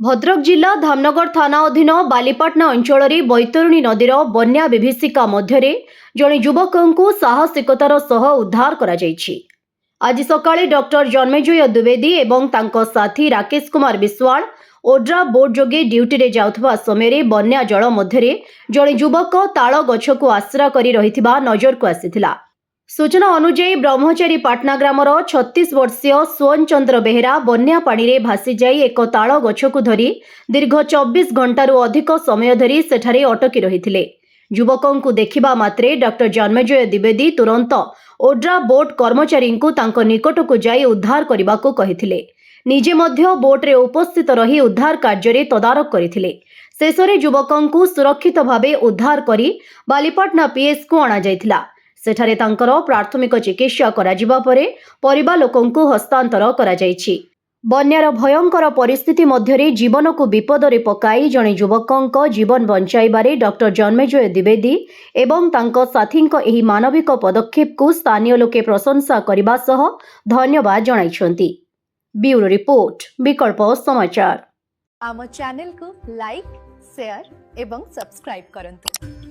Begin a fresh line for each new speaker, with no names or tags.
भद्रक जिला धामनगर थाना अधीन बालीपाटना अंचल बैतरणी नदीर बन्या विभीषिका मध्य जड़े युवक को साहसिकतार सह उद्धार करा जायछि। आज सकाळे डॉक्टर जन्मेजय द्विवेदी एवं तांको साथी राकेश कुमार विश्वाल ओड्रा बोट जोगे ड्यूटी रे जाउथबा समय बन्या जल मध्य जड़े युवक ताल गछ को आश्रा करी रहिथिबा नजर को आसीथिला। सूचना अनुଯାयी ब्रह्मचारी पाटना ग्रामर 36 वर्षीय स्वर्ण चंद्र बेहेरा बन्या पानी रे भासी जाई एक ताल गछ को धरी दीर्घ 24 घंटारू अधिक समय धरी सेठारे अटकी रहिथिले। युवकों को देखिबा मात्रे डॉक्टर जन्मेजय द्विवेदी तुरंत ओड्रा बोट कर्मचारी को तांको निकट को जाई उद्धार करने को कहिथिले। निजे मध्य बोट रे उपस्थित रही उद्धार कार्य तदारक करथिले। शेषरे युवकों को सुरक्षित भावे उद्धार करी बालीपाटना पीएस को अणा जायथिला। सेठारे तांकर प्राथमिक चिकित्सा कराजिबा परे परिवार लोकों को हस्तांतर करा जायछि। बन्यार भयंकर परिस्थिति मध्य जीवन को विपद रे पकाई जणे युवकों जीवन बंचाइबारे डॉक्टर जन्मेजय द्विवेदी एवं तांको साथींको एही मानविक पदक्षेप को स्थानीय लोके प्रशंसा करबा सह धन्यवाद जणाइछन्ति। ब्यूरो रिपोर्ट विकल्प समाचार।
आम चैनल को लाइक शेयर एवं सब्सक्राइब करंतु।